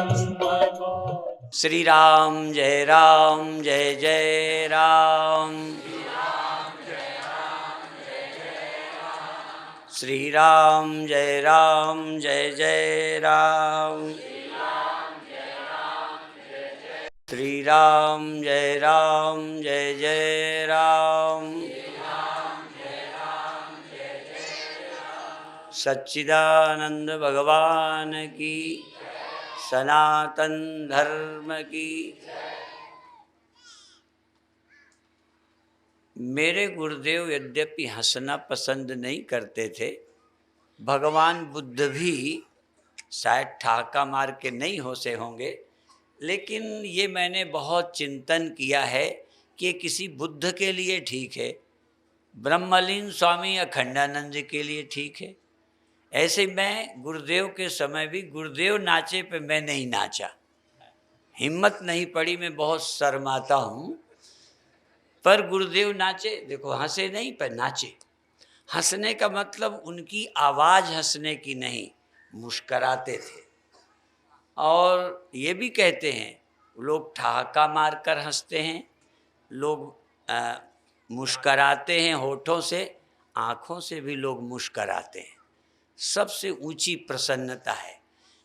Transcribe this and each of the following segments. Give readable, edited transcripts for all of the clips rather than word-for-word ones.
श्री राम जय जय राम। श्री राम जय जय राम। श्री राम जय जय राम। सच्चिदानंद भगवान की, सनातन धर्म की। मेरे गुरुदेव यद्यपि हंसना पसंद नहीं करते थे, भगवान बुद्ध भी शायद ठहाका मार के नहीं हंसे होंगे, लेकिन ये मैंने बहुत चिंतन किया है कि ये किसी बुद्ध के लिए ठीक है, ब्रह्मलीन स्वामी अखंडानंद के लिए ठीक है। ऐसे मैं गुरुदेव के समय भी गुरुदेव नाचे पे मैं नहीं नाचा, हिम्मत नहीं पड़ी, मैं बहुत शर्माता हूँ। पर गुरुदेव नाचे, देखो हंसे नहीं पर नाचे। हंसने का मतलब उनकी आवाज़ हंसने की नहीं, मुस्कराते थे। और ये भी कहते हैं लोग ठहाका मारकर हंसते हैं, लोग मुस्कराते हैं होठों से, आँखों से भी लोग मुस्कराते हैं। सबसे ऊंची प्रसन्नता है,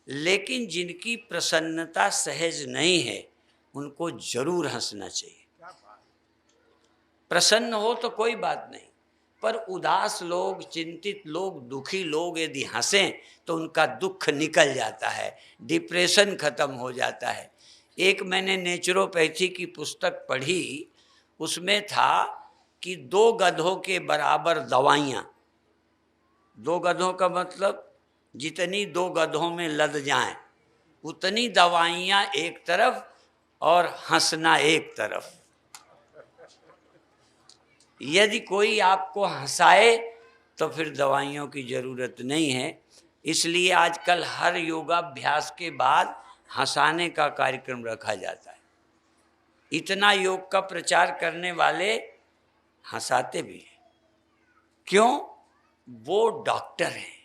लेकिन जिनकी प्रसन्नता सहज नहीं है उनको जरूर हंसना चाहिए। प्रसन्न हो तो कोई बात नहीं, पर उदास लोग, चिंतित लोग, दुखी लोग यदि हंसें तो उनका दुख निकल जाता है, डिप्रेशन खत्म हो जाता है। एक मैंने नेचुरोपैथी की पुस्तक पढ़ी, उसमें था कि 2 गधों के बराबर दवाइयाँ, 2 गधों का मतलब जितनी 2 गधों में लद जाएं उतनी दवाइयाँ एक तरफ और हंसना एक तरफ। यदि कोई आपको हंसाए तो फिर दवाइयों की ज़रूरत नहीं है। इसलिए आजकल हर योगाभ्यास के बाद हंसाने का कार्यक्रम रखा जाता है। इतना योग का प्रचार करने वाले हंसाते भी हैं। क्यों? वो डॉक्टर हैं।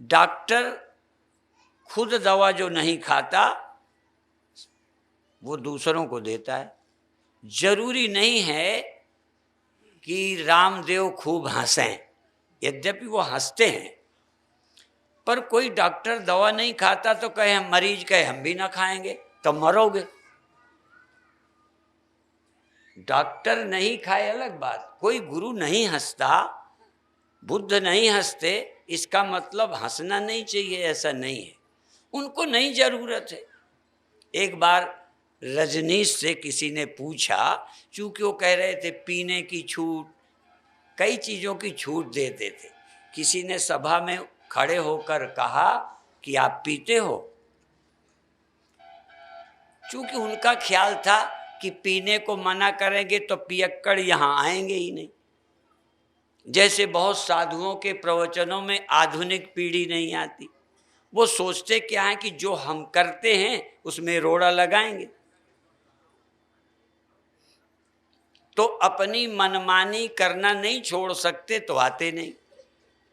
डॉक्टर खुद दवा जो नहीं खाता वो दूसरों को देता है। जरूरी नहीं है कि रामदेव खूब हंसें, यद्यपि वो हंसते हैं, पर कोई डॉक्टर दवा नहीं खाता तो कहे मरीज कहे हम भी ना खाएंगे तो मरोगे। डॉक्टर नहीं खाए अलग बात, कोई गुरु नहीं हंसता, बुद्ध नहीं हंसते, इसका मतलब हंसना नहीं चाहिए ऐसा नहीं है, उनको नहीं जरूरत है। एक बार रजनीश से किसी ने पूछा, चूंकि वो कह रहे थे पीने की छूट, कई चीज़ों की छूट देते थे। किसी ने सभा में खड़े होकर कहा कि आप पीते हो? चूंकि उनका ख्याल था कि पीने को मना करेंगे तो पियक्कड़ यहाँ आएंगे ही नहीं। जैसे बहुत साधुओं के प्रवचनों में आधुनिक पीढ़ी नहीं आती, वो सोचते क्या है कि जो हम करते हैं उसमें रोड़ा लगाएंगे, तो अपनी मनमानी करना नहीं छोड़ सकते तो आते नहीं।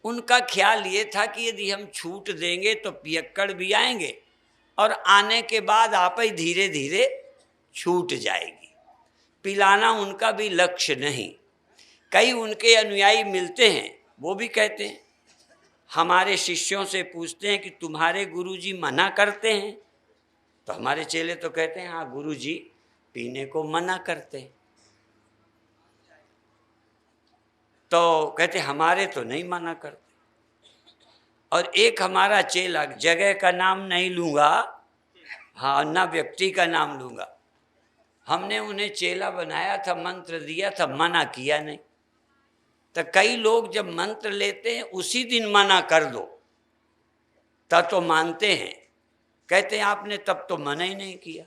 उनका ख्याल ये था कि यदि हम छूट देंगे तो पियक्कड़ भी आएंगे और आने के बाद आप ही धीरे धीरे छूट जाएगी। पिलाना उनका भी लक्ष्य नहीं। कई उनके अनुयायी मिलते हैं, वो भी कहते हैं, हमारे शिष्यों से पूछते हैं कि तुम्हारे गुरुजी मना करते हैं? तो हमारे चेले तो कहते हैं हाँ गुरुजी पीने को मना करते हैं। तो कहते हमारे तो नहीं मना करते। और एक हमारा चेला, जगह का नाम नहीं लूँगा, हाँ ना व्यक्ति का नाम लूँगा, हमने उन्हें चेला बनाया था, मंत्र दिया था, मना किया नहीं। तो कई लोग जब मंत्र लेते हैं उसी दिन मना कर दो तब तो मानते हैं, कहते हैं आपने तब तो मना ही नहीं किया।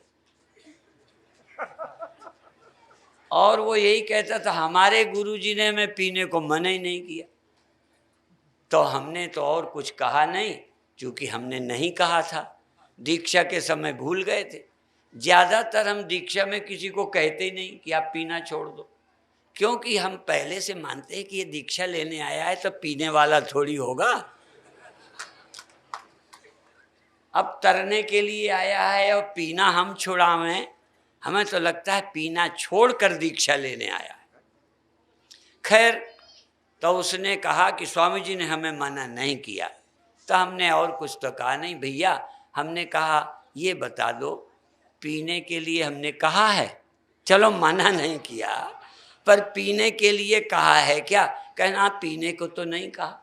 और वो यही कहता था हमारे गुरुजी ने हमें पीने को मना ही नहीं किया। तो हमने तो और कुछ कहा नहीं, क्योंकि हमने नहीं कहा था, दीक्षा के समय भूल गए थे। ज़्यादातर हम दीक्षा में किसी को कहते ही नहीं कि आप पीना छोड़ दो, क्योंकि हम पहले से मानते हैं कि ये दीक्षा लेने आया है तो पीने वाला थोड़ी होगा। अब तरने के लिए आया है और पीना हम छुड़ावें, हमें तो लगता है पीना छोड़कर दीक्षा लेने आया है। खैर, तो उसने कहा कि स्वामी जी ने हमें मना नहीं किया। तो हमने और कुछ तो कहा नहीं भैया, हमने कहा ये बता दो, पीने के लिए हमने कहा है, चलो मना नहीं किया, पर पीने के लिए कहा है क्या? कहना पीने को तो नहीं कहा,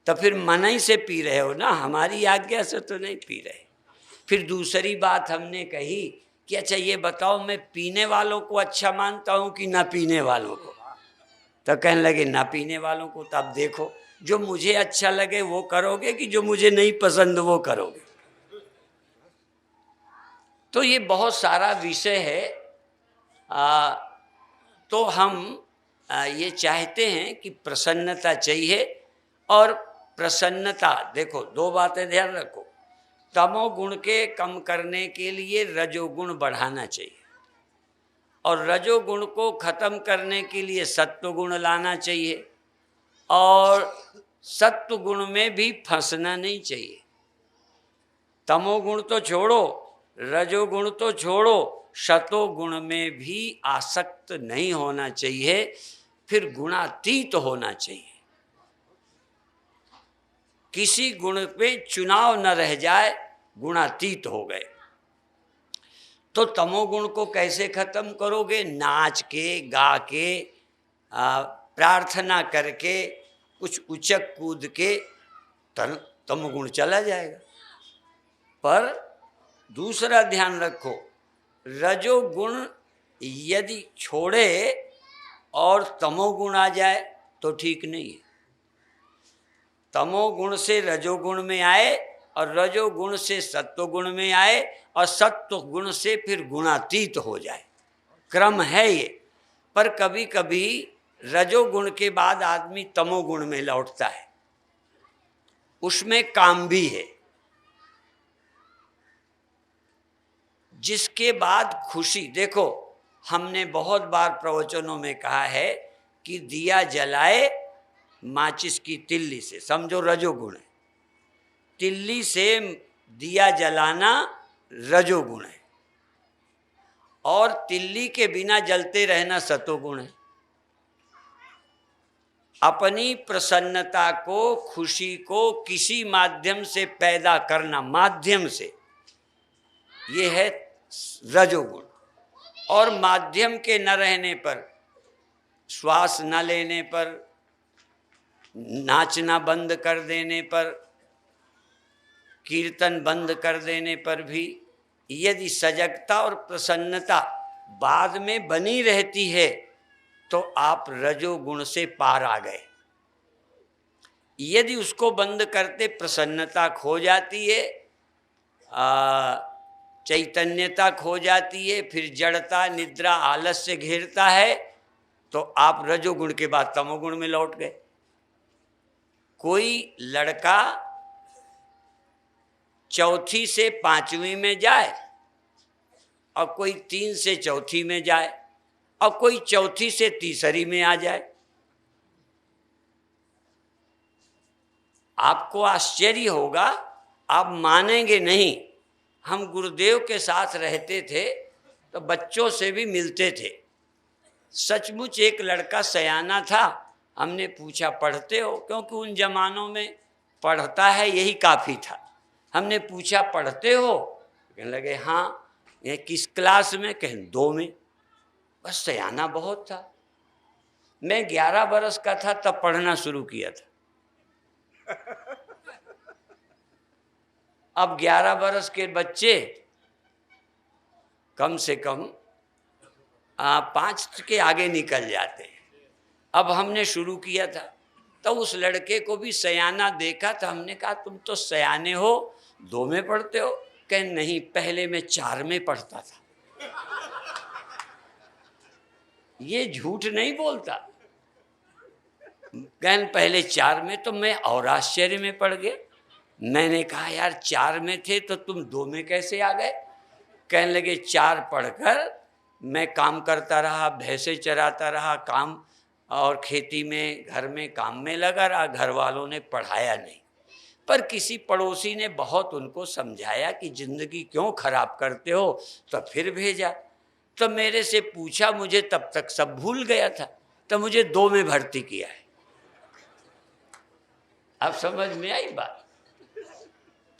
तो फिर मना ही से पी रहे हो ना, हमारी आज्ञा से तो नहीं पी रहे। फिर दूसरी बात हमने कही कि अच्छा ये बताओ, मैं पीने वालों को अच्छा मानता हूँ कि ना पीने वालों को? तो कहने लगे ना पीने वालों को। तो अब देखो, जो मुझे अच्छा लगे वो करोगे कि जो मुझे नहीं पसंद वो करोगे? तो ये बहुत सारा विषय है। तो हम ये चाहते हैं कि प्रसन्नता चाहिए, और प्रसन्नता, देखो दो बातें ध्यान रखो, तमोगुण के कम करने के लिए रजोगुण बढ़ाना चाहिए, और रजोगुण को खत्म करने के लिए सत्वगुण लाना चाहिए, और सत्वगुण में भी फंसना नहीं चाहिए। तमोगुण तो छोड़ो, रजोगुण तो छोड़ो, शतोगुण में भी आसक्त नहीं होना चाहिए, फिर गुणातीत होना चाहिए। किसी गुण पे चुनाव न रह जाए, गुणातीत हो गए। तो तमोगुण को कैसे खत्म करोगे? नाच के, गा के, प्रार्थना करके, कुछ उचक कूद के तमोगुण चला जाएगा। पर दूसरा ध्यान रखो, रजोगुण यदि छोड़े और तमोगुण आ जाए तो ठीक नहीं है। तमोगुण से रजोगुण में आए और रजोगुण से सत्वगुण में आए और सत्वगुण से फिर गुणातीत हो जाए, क्रम है ये। पर कभी कभी रजोगुण के बाद आदमी तमोगुण में लौटता है, उसमें काम भी है, जिसके बाद खुशी। देखो, हमने बहुत बार प्रवचनों में कहा है कि दिया जलाए माचिस की तिल्ली से, समझो रजोगुण है। तिल्ली से दिया जलाना रजोगुण है, और तिल्ली के बिना जलते रहना सतोगुण है। अपनी प्रसन्नता को, खुशी को किसी माध्यम से पैदा करना, माध्यम से, ये है रजोगुण। और माध्यम के न रहने पर, श्वास न लेने पर, नाचना बंद कर देने पर, कीर्तन बंद कर देने पर भी यदि सजगता और प्रसन्नता बाद में बनी रहती है तो आप रजोगुण से पार आ गए। यदि उसको बंद करते प्रसन्नता खो जाती है, चैतन्यता खो जाती है, फिर जड़ता, निद्रा, आलस्य घेरता है, तो आप रजोगुण के बाद तमोगुण में लौट गए। कोई लड़का चौथी से पांचवी में जाए, और कोई 3 से चौथी में जाए, और कोई चौथी से तीसरी में आ जाए, आपको आश्चर्य होगा, आप मानेंगे नहीं। हम गुरुदेव के साथ रहते थे तो बच्चों से भी मिलते थे। सचमुच एक लड़का सयाना था, हमने पूछा पढ़ते हो, क्योंकि उन जमानों में पढ़ता है यही काफ़ी था। हमने पूछा पढ़ते हो? कहने लगे हाँ। ये किस क्लास में? कहें 2 में। बस सयाना बहुत था। मैं 11 बरस का था तब पढ़ना शुरू किया था। अब 11 बरस के बच्चे कम से कम 5 के आगे निकल जाते हैं। अब हमने शुरू किया था, तो उस लड़के को भी सयाना देखा था। हमने कहा तुम तो सयाने हो, 2 में पढ़ते हो? कह नहीं, पहले मैं 4 में पढ़ता था। ये झूठ नहीं बोलता। कहन पहले 4 में, तो मैं और आश्चर्य में पड़ गया। मैंने कहा यार 4 में थे तो तुम 2 में कैसे आ गए? कहने लगे 4 पढ़कर मैं काम करता रहा, भैंसे चराता रहा, काम और खेती में, घर में काम में लगा रहा, घर वालों ने पढ़ाया नहीं। पर किसी पड़ोसी ने बहुत उनको समझाया कि जिंदगी क्यों खराब करते हो, तो फिर भेजा। तो मेरे से पूछा, मुझे तब तक सब भूल गया था, तो मुझे 2 में भर्ती किया है। अब समझ में आई बात?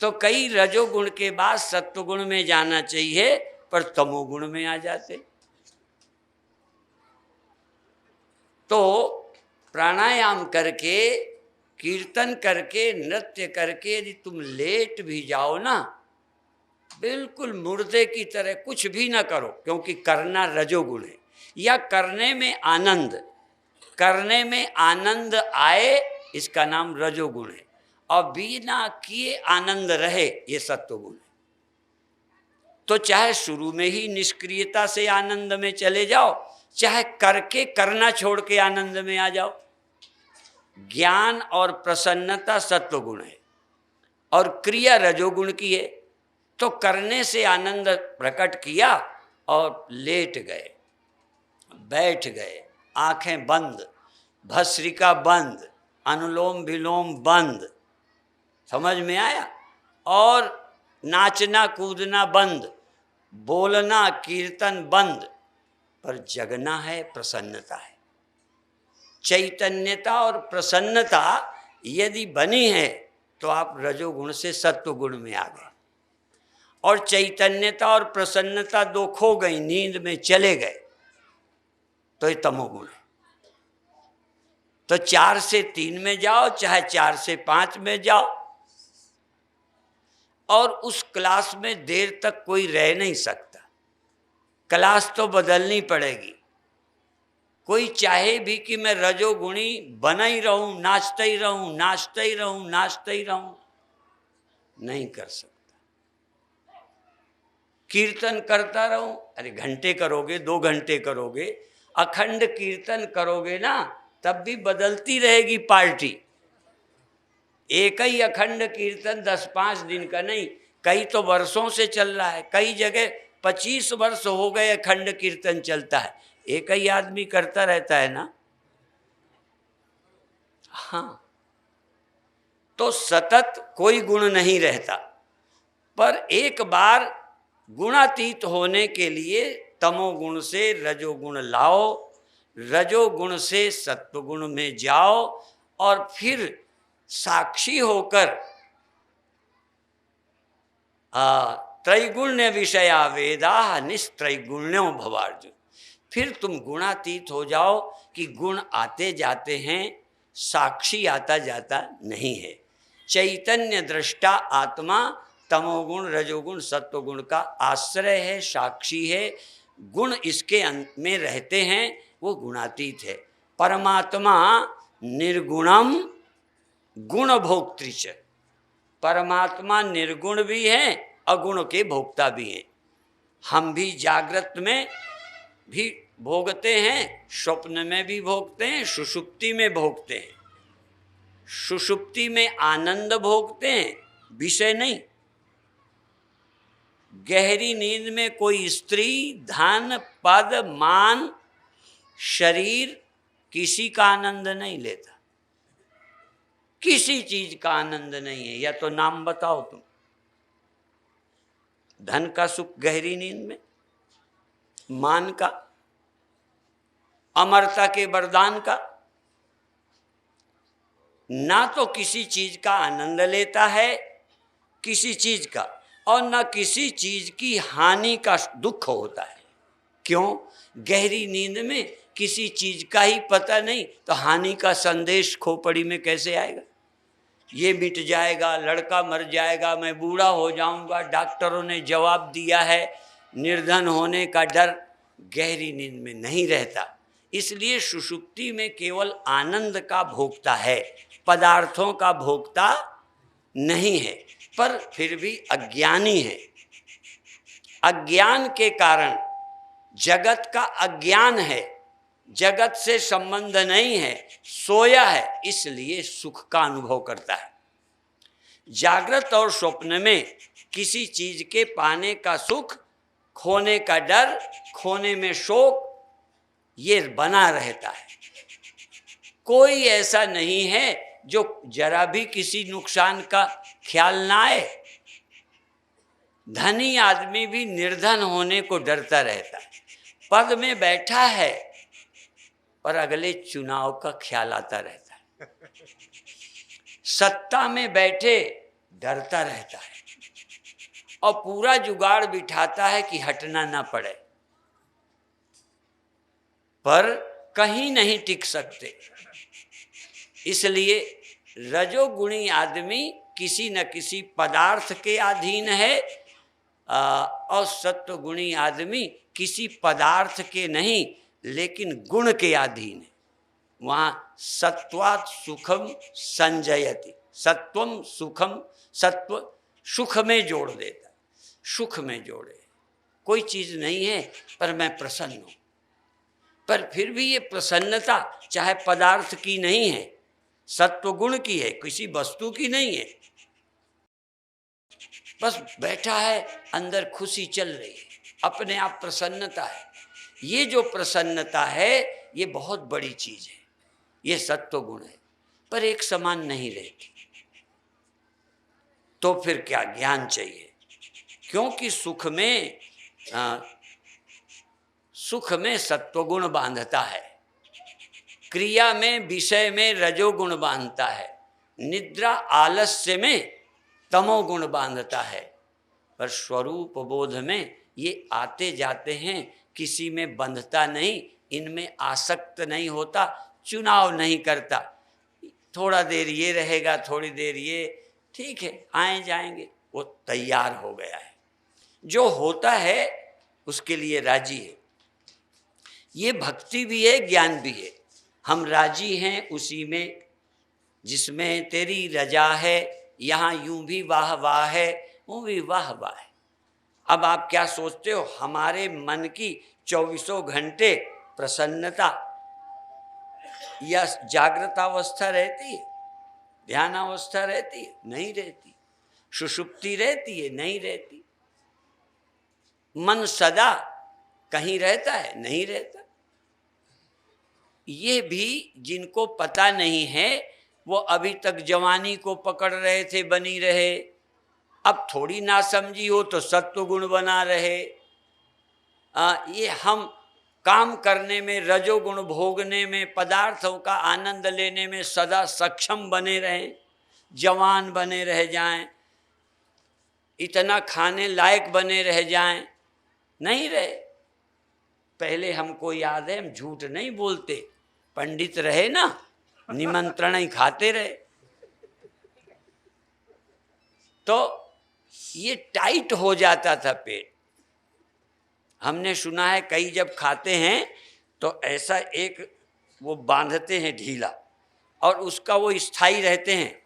तो कई रजोगुण के बाद सत्वगुण में जाना चाहिए, पर तमोगुण में आ जाते। तो प्राणायाम करके, कीर्तन करके, नृत्य करके यदि तुम लेट भी जाओ ना, बिल्कुल मुर्दे की तरह कुछ भी ना करो, क्योंकि करना रजोगुण है। या करने में आनंद आए, इसका नाम रजोगुण है। और बिना किए आनंद रहे, ये सत्वगुण है। तो चाहे शुरू में ही निष्क्रियता से आनंद में चले जाओ, चाहे करके करना छोड़ के आनंद में आ जाओ। ज्ञान और प्रसन्नता सत्वगुण है और क्रिया रजोगुण की है। तो करने से आनंद प्रकट किया और लेट गए, बैठ गए, आंखें बंद, भस्त्रिका बंद, अनुलोम विलोम बंद, समझ में आया? और नाचना कूदना बंद, बोलना कीर्तन बंद, पर जगना है, प्रसन्नता है। चैतन्यता और प्रसन्नता यदि बनी है तो आप रजोगुण से सत्वगुण में आ गए। और चैतन्यता और प्रसन्नता 2 खो गई, नींद में चले गए, तो ये तमोगुण है। तो 4 से 3 में जाओ, चाहे 4 से 5 में जाओ, और उस क्लास में देर तक कोई रह नहीं सकता। क्लास तो बदलनी पड़ेगी। कोई चाहे भी कि मैं रजोगुणी बना ही रहूं, नाचता ही रहूं, नाचता ही रहूं, नाचता ही रहूं, नहीं कर सकता। कीर्तन करता रहूं, अरे घंटे करोगे, 2 घंटे करोगे, अखंड कीर्तन करोगे ना, तब भी बदलती रहेगी पार्टी। एक ही अखंड कीर्तन 10-5 दिन का नहीं, कई तो वर्षों से चल रहा है। कई जगह 25 वर्ष हो गए अखंड कीर्तन चलता है, एक ही आदमी करता रहता है ना। हाँ, तो सतत कोई गुण नहीं रहता, पर एक बार गुणातीत होने के लिए तमोगुण से रजोगुण लाओ, रजोगुण से सत्वगुण में जाओ, और फिर साक्षी होकर त्रैगुण्य विषया वेदा निस्त्रैगुण्यो भवार्जुन। फिर तुम गुणातीत हो जाओ कि गुण आते जाते हैं, साक्षी आता जाता नहीं है। चैतन्य दृष्टा आत्मा तमोगुण रजोगुण सत्वगुण का आश्रय है, साक्षी है। गुण इसके अंत में रहते हैं, वो गुणातीत है। परमात्मा निर्गुणम गुण भोक्तृच, परमात्मा निर्गुण भी हैं, अगुण के भोक्ता भी हैं। हम भी जागृत में भी भोगते हैं, स्वप्न में भी भोगते हैं, सुषुप्ति में भोगते हैं। सुषुप्ति में आनंद भोगते हैं, विषय नहीं। गहरी नींद में कोई स्त्री, धन, पद, मान, शरीर, किसी का आनंद नहीं लेता, किसी चीज का आनंद नहीं है। या तो नाम बताओ तुम। धन का सुख गहरी नींद में, मान का, अमरता के वरदान का, ना तो किसी चीज का आनंद लेता है, किसी चीज का, और ना किसी चीज की हानि का दुख होता है। क्यों? गहरी नींद में किसी चीज का ही पता नहीं, तो हानि का संदेश खोपड़ी में कैसे आएगा? ये मिट जाएगा, लड़का मर जाएगा, मैं बूढ़ा हो जाऊंगा, डॉक्टरों ने जवाब दिया है, निर्धन होने का डर गहरी नींद में नहीं रहता। इसलिए सुषुप्ति में केवल आनंद का भोक्ता है, पदार्थों का भोक्ता नहीं है, पर फिर भी अज्ञानी है। अज्ञान के कारण, जगत का अज्ञान है, जगत से संबंध नहीं है, सोया है, इसलिए सुख का अनुभव करता है। जागृत और स्वप्न में किसी चीज के पाने का सुख, खोने का डर, खोने में शोक, ये बना रहता है। कोई ऐसा नहीं है जो जरा भी किसी नुकसान का ख्याल ना आए। धनी आदमी भी निर्धन होने को डरता रहता है। पद में बैठा है पर अगले चुनाव का ख्याल आता रहता है। सत्ता में बैठे डरता रहता है और पूरा जुगाड़ बिठाता है कि हटना ना पड़े, पर कहीं नहीं टिक सकते। इसलिए रजोगुणी आदमी किसी न किसी पदार्थ के अधीन है और सत्वगुणी आदमी किसी पदार्थ के नहीं लेकिन गुण के अधीन है। वहाँ सत्वात् सुखम संजयति, सत्वम सुखम, सत्व सुख में जोड़ देता, सुख में जोड़े। कोई चीज़ नहीं है पर मैं प्रसन्न हूँ, पर फिर भी ये प्रसन्नता चाहे पदार्थ की नहीं है, सत्व गुण की है, किसी वस्तु की नहीं है। बस बैठा है, अंदर खुशी चल रही है, अपने आप प्रसन्नता है। ये जो प्रसन्नता है ये बहुत बड़ी चीज है, ये सत्व गुण है, पर एक समान नहीं रहती। तो फिर क्या ज्ञान चाहिए, क्योंकि सुख में सत्वगुण बांधता है, क्रिया में विषय में रजोगुण बांधता है, निद्रा आलस्य में तमोगुण बांधता है, पर स्वरूप बोध में ये आते जाते हैं, किसी में बंधता नहीं, इनमें आसक्त नहीं होता, चुनाव नहीं करता। थोड़ा देर ये रहेगा, थोड़ी देर ये, ठीक है आए जाएंगे, वो तैयार हो गया है, जो होता है उसके लिए राजी है। ये भक्ति भी है, ज्ञान भी है। हम राजी हैं उसी में जिसमें तेरी रजा है, यहाँ यूं भी वाह वाह है, यूं भी वाह वाह है। अब आप क्या सोचते हो, हमारे मन की 24 घंटे प्रसन्नता या जागृत अवस्था रहती है, ध्यान अवस्था रहती है? नहीं रहती। सुषुप्ति रहती है? नहीं रहती। मन सदा कहीं रहता है? नहीं रहता। ये भी जिनको पता नहीं है वो अभी तक जवानी को पकड़ रहे थे, बनी रहे, अब थोड़ी नासमझी हो तो सत्व गुण बना रहे। ये हम काम करने में, रजोगुण भोगने में, पदार्थों का आनंद लेने में सदा सक्षम बने रहें, जवान बने रह जाएं, इतना खाने लायक बने रह जाएं, नहीं रहे। पहले हमको याद है, हम झूठ नहीं बोलते, पंडित रहे ना, निमंत्रण ही खाते रहे, तो ये टाइट हो जाता था पेट। हमने सुना है कई जब खाते हैं तो ऐसा एक वो बांधते हैं ढीला, और उसका वो स्थायी रहते हैं,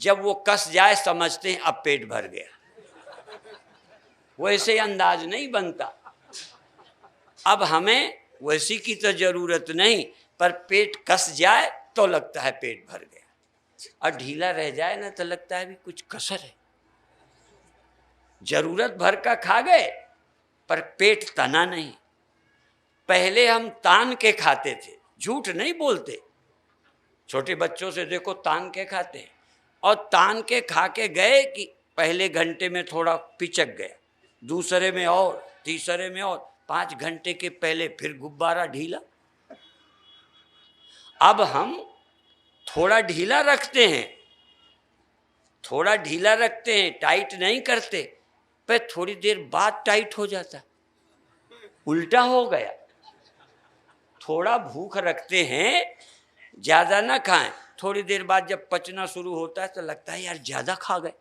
जब वो कस जाए समझते हैं अब पेट भर गया। वैसे अंदाज नहीं बनता। अब हमें वैसी की तो जरूरत नहीं, पर पेट कस जाए तो लगता है पेट भर गया, और ढीला रह जाए ना तो लगता है भी कुछ कसर है। जरूरत भर का खा गए पर पेट तना नहीं। पहले हम तान के खाते थे, झूठ नहीं बोलते, छोटे बच्चों से देखो तान के खाते हैं, और तान के खा के गए कि पहले घंटे में थोड़ा पिचक गया, दूसरे में और, तीसरे में और, 5 घंटे के पहले फिर गुब्बारा ढीला। अब हम थोड़ा ढीला रखते हैं, थोड़ा ढीला रखते हैं, टाइट नहीं करते, पर थोड़ी देर बाद टाइट हो जाता, उल्टा हो गया। थोड़ा भूख रखते हैं, ज्यादा ना खाएं, थोड़ी देर बाद जब पचना शुरू होता है तो लगता है यार ज्यादा खा गए।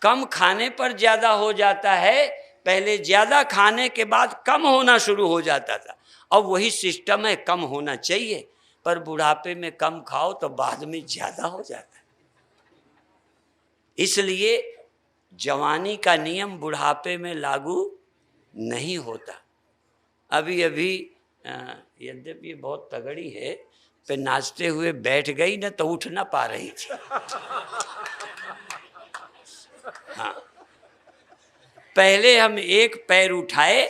कम खाने पर ज्यादा हो जाता है, पहले ज्यादा खाने के बाद कम होना शुरू हो जाता था। अब वही सिस्टम है, कम होना चाहिए, पर बुढ़ापे में कम खाओ तो बाद में ज्यादा हो जाता है। इसलिए जवानी का नियम बुढ़ापे में लागू नहीं होता। अभी अभी यद्यपि बहुत तगड़ी है, पे नाचते हुए बैठ गई ना तो उठ ना पा रही थी। हाँ, पहले हम एक पैर उठाए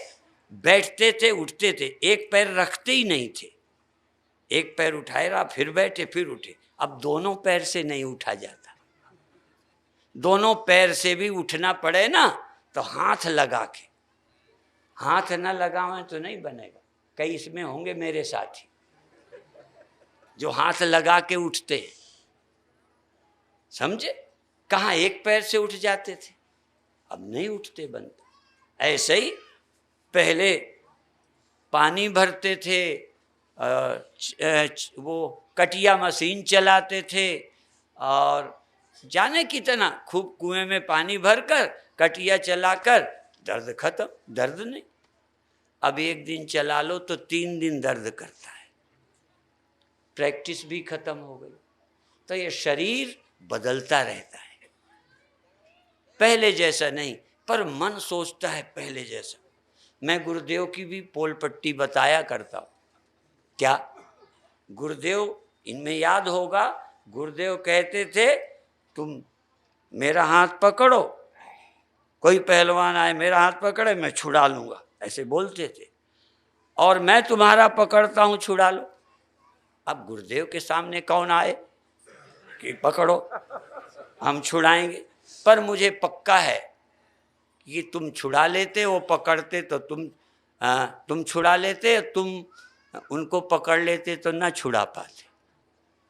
बैठते थे, उठते थे, एक पैर रखते ही नहीं थे। एक पैर उठाए रहा, फिर बैठे, फिर उठे। अब दोनों पैर से नहीं उठा जाता। दोनों पैर से भी उठना पड़े ना तो हाथ लगा के, हाथ न लगावें तो नहीं बनेगा। कई इसमें होंगे मेरे साथी जो हाथ लगा के उठते हैं, समझे? कहाँ एक पैर से उठ जाते थे, अब नहीं उठते बनते। ऐसे ही पहले पानी भरते थे, वो कटिया मशीन चलाते थे और जाने कितना खूब कुएं में पानी भरकर कटिया चलाकर दर्द खत्म, दर्द नहीं। अब एक दिन चला लो तो 3 दिन दर्द करता है, प्रैक्टिस भी खत्म हो गई। तो ये शरीर बदलता रहता है, पहले जैसा नहीं, पर मन सोचता है पहले जैसा। मैं गुरुदेव की भी पोल पट्टी बताया करता हूँ। क्या गुरुदेव, इनमें याद होगा, गुरुदेव कहते थे तुम मेरा हाथ पकड़ो, कोई पहलवान आए मेरा हाथ पकड़े मैं छुड़ा लूंगा, ऐसे बोलते थे, और मैं तुम्हारा पकड़ता हूं छुड़ा लो। अब गुरुदेव के सामने कौन आए कि पकड़ो हम छुड़ाएंगे, पर मुझे पक्का है कि तुम छुड़ा लेते, वो पकड़ते तो तुम छुड़ा लेते, तुम उनको पकड़ लेते तो ना छुड़ा पाते,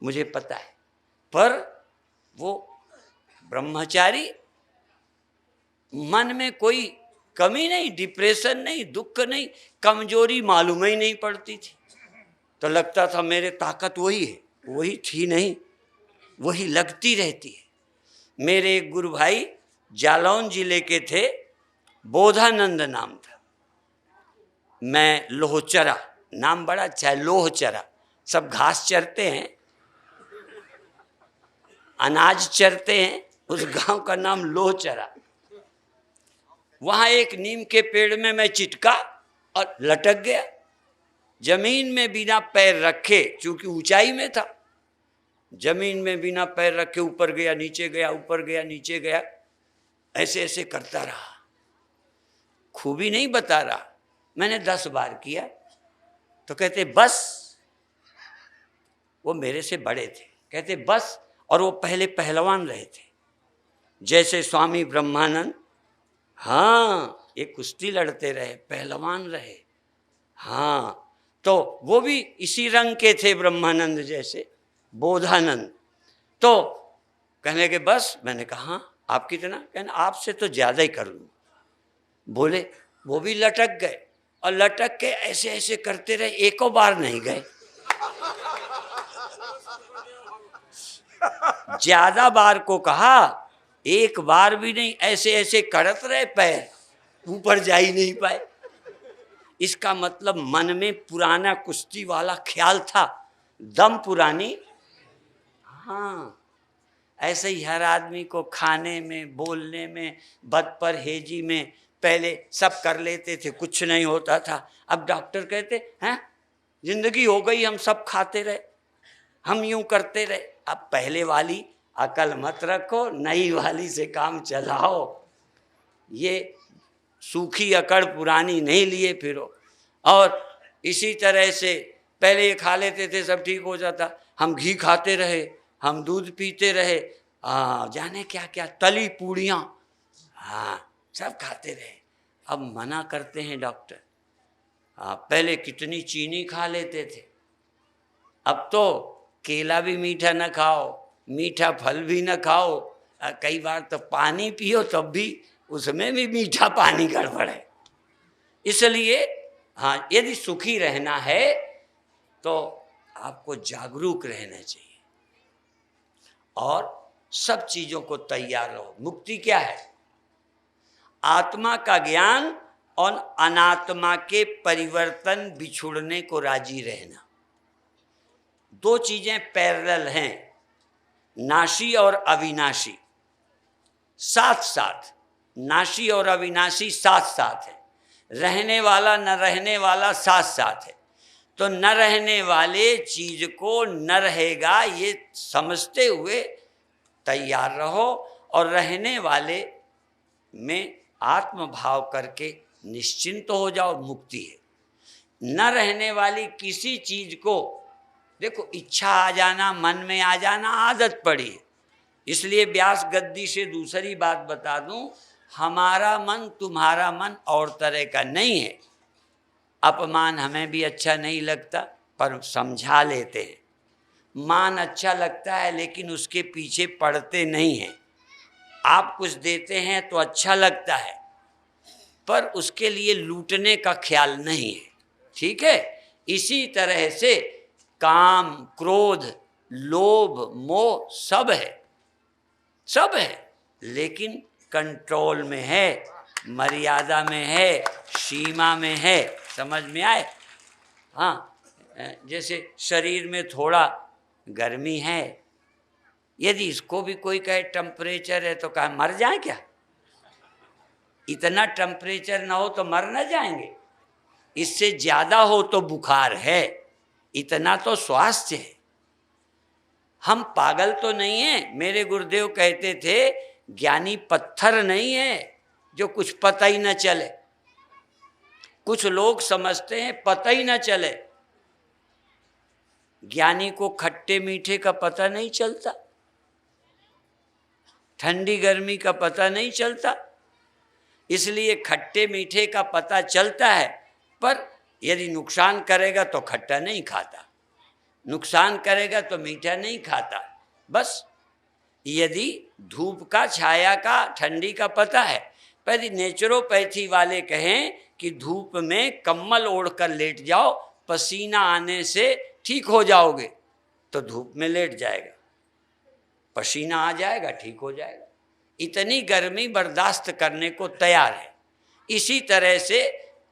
मुझे पता है। पर वो ब्रह्मचारी, मन में कोई कमी नहीं, डिप्रेशन नहीं, दुख नहीं, कमजोरी मालूम ही नहीं पड़ती थी। तो लगता था मेरे ताकत वही है, वही थी नहीं, वही लगती रहती है। मेरे एक गुरु भाई जालौन जिले के थे, बोधानंद नाम था। मैं लोहचरा, नाम बड़ा अच्छा है लोहचरा, सब घास चरते हैं, अनाज चरते हैं, उस गांव का नाम लोहचरा। वहां एक नीम के पेड़ में मैं चिटका और लटक गया, जमीन में बिना पैर रखे, चूंकि ऊंचाई में था, जमीन में बिना पैर रखे ऊपर गया नीचे गया, ऊपर गया नीचे गया, ऐसे ऐसे करता रहा। खूबी नहीं बता रहा, मैंने 10 बार किया। तो कहते बस, वो मेरे से बड़े थे, कहते बस। और वो पहले पहलवान रहे थे, जैसे स्वामी ब्रह्मानंद, हाँ ये कुश्ती लड़ते रहे, पहलवान रहे, हाँ। तो वो भी इसी रंग के थे ब्रह्मानंद जैसे, बोधानंद। तो कहने के बस, मैंने कहा हाँ आप कितना, कहना आपसे तो ज्यादा ही कर लूँ। बोले, वो भी लटक गए, और लटक के ऐसे ऐसे करते रहे, एको बार नहीं गए। ज्यादा बार को कहा, एक बार भी नहीं, ऐसे ऐसे करत रहे, पैर ऊपर जा ही नहीं पाए। इसका मतलब मन में पुराना कुश्ती वाला ख्याल था, दम पुरानी। हाँ, ऐसे ही हर आदमी को खाने में, बोलने में, बदपरहेजी में पहले सब कर लेते थे, कुछ नहीं होता था। अब डॉक्टर कहते हैं जिंदगी हो गई, हम सब खाते रहे, हम यूं करते रहे। अब पहले वाली अकल मत रखो, नई वाली से काम चलाओ, ये सूखी अकड़ पुरानी नहीं लिए फिरो। और इसी तरह से पहले ये खा लेते थे, सब ठीक हो जाता, हम घी खाते रहे, हम दूध पीते रहे, जाने क्या क्या, तली पूड़ियाँ, हाँ सब खाते रहे। अब मना करते हैं डॉक्टर। पहले कितनी चीनी खा लेते थे, अब तो केला भी मीठा न खाओ, मीठा फल भी न खाओ, कई बार तो पानी पियो तब भी उसमें भी मीठा पानी गड़बड़ है। इसलिए हाँ, यदि सुखी रहना है तो आपको जागरूक रहना चाहिए और सब चीजों को तैयार रहो। मुक्ति क्या है? आत्मा का ज्ञान और अनात्मा के परिवर्तन, बिछुड़ने को राजी रहना। दो चीजें पैरेलल हैं, नाशी और अविनाशी, साथ साथ। नाशी और अविनाशी साथ साथ है, रहने वाला न रहने वाला साथ साथ है। तो न रहने वाले चीज को न रहेगा ये समझते हुए तैयार रहो, और रहने वाले में आत्म भाव करके निश्चिंत हो जाओ, मुक्ति है। न रहने वाली किसी चीज को, देखो इच्छा आ जाना, मन में आ जाना आदत पड़ी है, इसलिए व्यास गद्दी से दूसरी बात बता दूं, हमारा मन तुम्हारा मन और तरह का नहीं है। अपमान हमें भी अच्छा नहीं लगता पर समझा लेते हैं, मान अच्छा लगता है लेकिन उसके पीछे पड़ते नहीं हैं। आप कुछ देते हैं तो अच्छा लगता है पर उसके लिए लूटने का ख्याल नहीं है, ठीक है। इसी तरह से काम, क्रोध, लोभ, मोह सब है, सब है, लेकिन कंट्रोल में है, मर्यादा में है, सीमा में है। समझ में आए? हाँ, जैसे शरीर में थोड़ा गर्मी है, यदि इसको भी कोई कहे टेम्परेचर है तो कहा मर जाए क्या? इतना टेम्परेचर ना हो तो मर ना जाएंगे, इससे ज्यादा हो तो बुखार है, इतना तो स्वास्थ्य है। हम पागल तो नहीं हैं। मेरे गुरुदेव कहते थे ज्ञानी पत्थर नहीं है जो कुछ पता ही न चले। कुछ लोग समझते हैं पता ही न चले, ज्ञानी को खट्टे मीठे का पता नहीं चलता, ठंडी गर्मी का पता नहीं चलता। इसलिए खट्टे मीठे का पता चलता है, पर यदि नुकसान करेगा तो खट्टा नहीं खाता, नुकसान करेगा तो मीठा नहीं खाता। बस यदि धूप का, छाया का, ठंडी का पता है, पर यदि नेचुरोपैथी वाले कहें कि धूप में कम्बल ओढ़कर लेट जाओ, पसीना आने से ठीक हो जाओगे, तो धूप में लेट जाएगा, पसीना आ जाएगा, ठीक हो जाएगा। इतनी गर्मी बर्दाश्त करने को तैयार है। इसी तरह से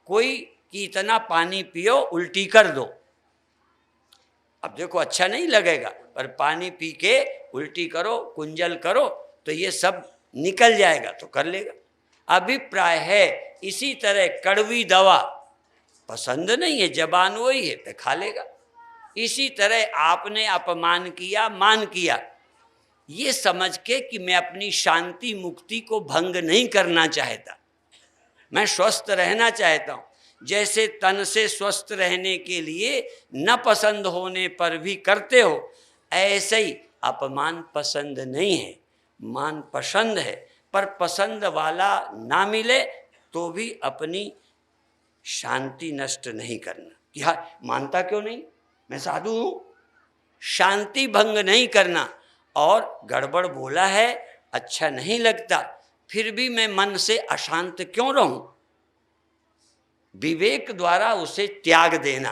कोई कि इतना पानी पियो उल्टी कर दो, अब देखो अच्छा नहीं लगेगा, पर पानी पी के उल्टी करो, कुंजल करो तो ये सब निकल जाएगा, तो कर लेगा। अभिप्राय है इसी तरह कड़वी दवा पसंद नहीं है, जबान वही है तो खा लेगा। इसी तरह आपने अपमान किया, मान किया, ये समझ के कि मैं अपनी शांति मुक्ति को भंग नहीं करना चाहता, मैं स्वस्थ रहना चाहता हूँ। जैसे तन से स्वस्थ रहने के लिए न पसंद होने पर भी करते हो, ऐसे ही अपमान पसंद नहीं है, मान पसंद है, पर पसंद वाला ना मिले तो भी अपनी शांति नष्ट नहीं करना कि हाँ मानता क्यों नहीं, मैं साधु हूँ, शांति भंग नहीं करना। और गड़बड़ बोला है, अच्छा नहीं लगता, फिर भी मैं मन से अशांत क्यों रहूं, विवेक द्वारा उसे त्याग देना,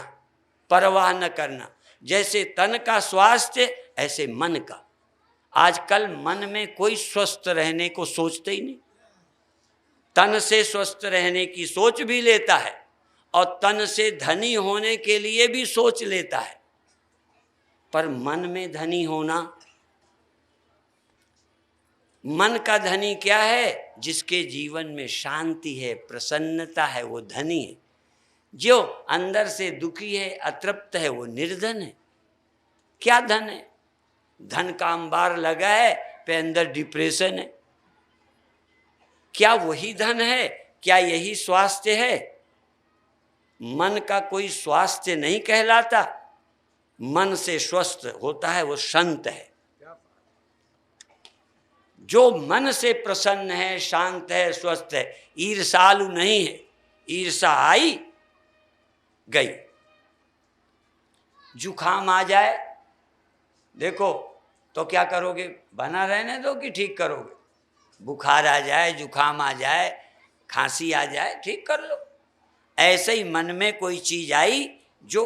परवाह न करना। जैसे तन का स्वास्थ्य ऐसे मन का। आजकल मन में कोई स्वस्थ रहने को सोचते ही नहीं, तन से स्वस्थ रहने की सोच भी लेता है और तन से धनी होने के लिए भी सोच लेता है, पर मन में धनी होना, मन का धनी क्या है? जिसके जीवन में शांति है, प्रसन्नता है, वो धनी है। जो अंदर से दुखी है, अतृप्त है, वो निर्धन है। क्या धन है? धन का अंबार लगा है पे अंदर डिप्रेशन है। क्या वही धन है? क्या यही स्वास्थ्य है? मन का कोई स्वास्थ्य नहीं कहलाता। मन से स्वस्थ होता है वो संत है। जो मन से प्रसन्न है, शांत है, स्वस्थ है, ईर्षालु नहीं है। ईर्षा आई गई। जुखाम आ जाए देखो तो क्या करोगे? बना रहने दो कि ठीक करोगे? बुखार आ जाए, जुखाम आ जाए, खांसी आ जाए, ठीक कर लो। ऐसे ही मन में कोई चीज आई जो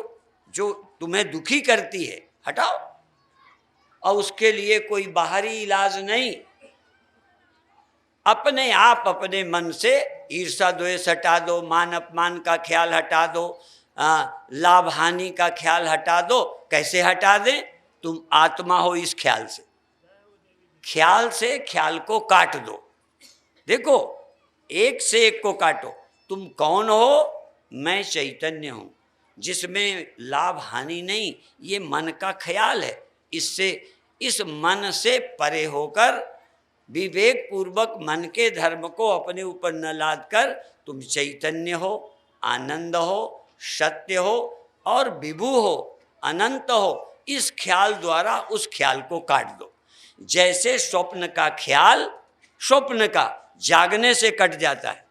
तुम्हें दुखी करती है, हटाओ। और उसके लिए कोई बाहरी इलाज नहीं, अपने आप अपने मन से ईर्षा द्वेष हटा दो, मान अपमान का ख्याल हटा दो, लाभ हानि का ख्याल हटा दो। कैसे हटा दें? तुम आत्मा हो इस ख्याल से ख्याल को काट दो। देखो एक से एक को काटो। तुम कौन हो? मैं चैतन्य हूं, जिसमें लाभ हानि नहीं, ये मन का ख्याल है। इससे इस मन से परे होकर विवेक पूर्वक मन के धर्म को अपने ऊपर न लाद कर तुम चैतन्य हो, आनंद हो, सत्य हो और विभु हो, अनंत हो। इस ख्याल द्वारा उस ख्याल को काट दो। जैसे स्वप्न का ख्याल स्वप्न का जागने से कट जाता है।